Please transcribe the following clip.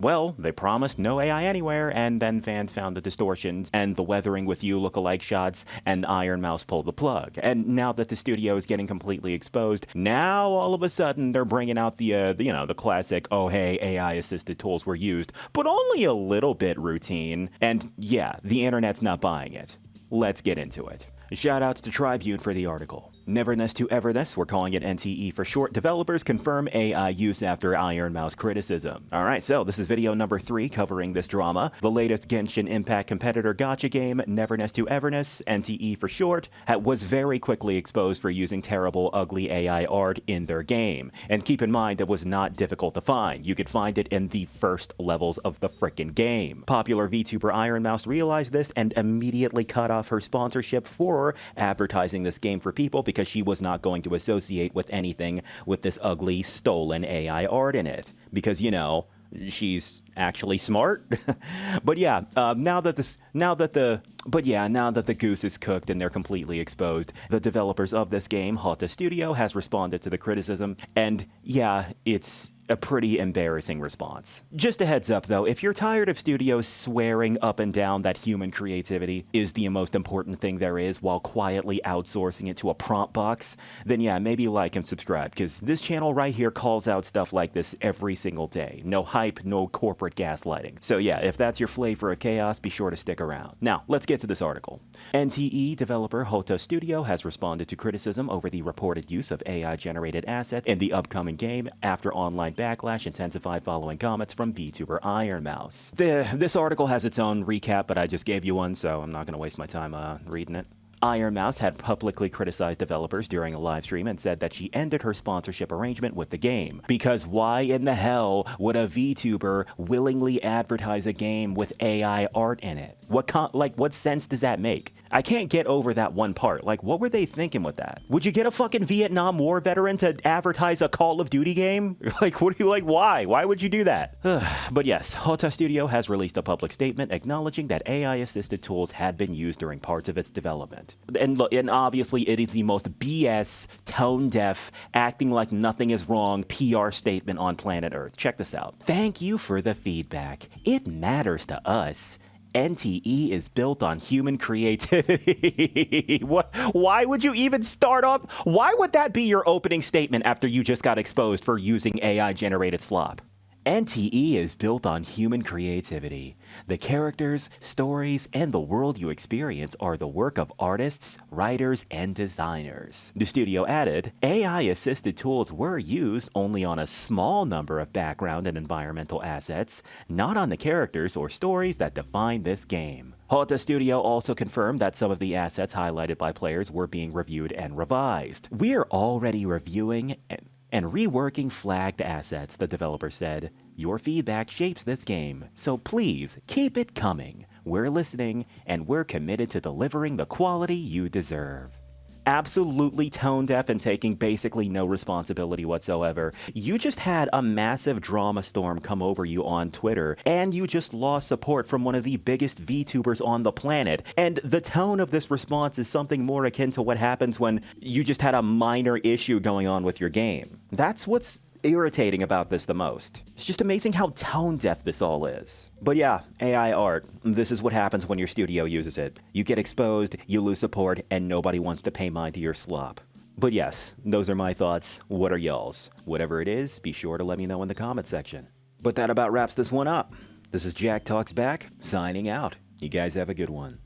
Well, they promised no AI anywhere, and then fans found the distortions and the weathering with you lookalike shots, and Iron Mouse pulled the plug. And now that the studio is getting completely exposed, now all of a sudden they're bringing out the classic, oh hey, AI-assisted tools were used, but only a little bit routine. And yeah, the internet's not buying it. Let's get into it. Shoutouts to Tribune for the article. Neverness to Everness, we're calling it NTE for short, developers confirm AI use after Iron Mouse criticism. Alright, so this is video number 3 covering this drama. The latest Genshin Impact competitor gacha game, Neverness to Everness, NTE for short, was very quickly exposed for using terrible, ugly AI art in their game. And keep in mind, it was not difficult to find. You could find it in the first levels of the frickin' game. Popular VTuber Iron Mouse realized this and immediately cut off her sponsorship for advertising this game for people because she was not going to associate with anything with this ugly, stolen AI art in it. Because, you know, she's actually smart. But yeah, now that the goose is cooked and they're completely exposed, the developers of this game, Hota Studio, has responded to the criticism, and yeah, it's a pretty embarrassing response. Just a heads up though, if you're tired of studios swearing up and down that human creativity is the most important thing there is while quietly outsourcing it to a prompt box, then yeah, maybe like and subscribe, because this channel right here calls out stuff like this every single day. No hype, no corporate gaslighting. So yeah, if that's your flavor of chaos, be sure to stick around. Now, let's get to this article. NTE developer Hota Studio has responded to criticism over the reported use of AI-generated assets in the upcoming game after online backlash intensified following comments from VTuber Iron Mouse. This article has its own recap, but I just gave you one, so I'm not going to waste my time reading it. Iron Mouse had publicly criticized developers during a live stream and said that she ended her sponsorship arrangement with the game. Because why in the hell would a VTuber willingly advertise a game with AI art in it? What sense does that make? I can't get over that one part. Like, what were they thinking with that? Would you get a fucking Vietnam War veteran to advertise a Call of Duty game? Why? Why would you do that? But yes, Hota Studio has released a public statement acknowledging that AI-assisted tools had been used during parts of its development. And look, and obviously it is the most BS, tone-deaf, acting like nothing is wrong PR statement on planet Earth. Check this out. Thank you for the feedback. It matters to us. NTE is built on human creativity. Why would you even start off? Why would that be your opening statement after you just got exposed for using AI-generated slop? NTE is built on human creativity. The characters, stories, and the world you experience are the work of artists, writers, and designers. The studio added, AI-assisted tools were used only on a small number of background and environmental assets, not on the characters or stories that define this game. Hota Studio also confirmed that some of the assets highlighted by players were being reviewed and revised. We're already reviewing and reworking flagged assets, the developer said. Your feedback shapes this game, so please keep it coming. We're listening, and we're committed to delivering the quality you deserve. Absolutely tone deaf and taking basically no responsibility whatsoever. You just had a massive drama storm come over you on Twitter, and you just lost support from one of the biggest VTubers on the planet. And the tone of this response is something more akin to what happens when you just had a minor issue going on with your game. That's what's irritating about this the most. It's just amazing how tone deaf this all is. But yeah, AI art, this is what happens when your studio uses it. You get exposed, you lose support, and nobody wants to pay mind to your slop. But yes, those are my thoughts. What are y'all's? Whatever it is, be sure to let me know in the comment section. But that about wraps this one up. This is Jack Talks Back, signing out. You guys have a good one.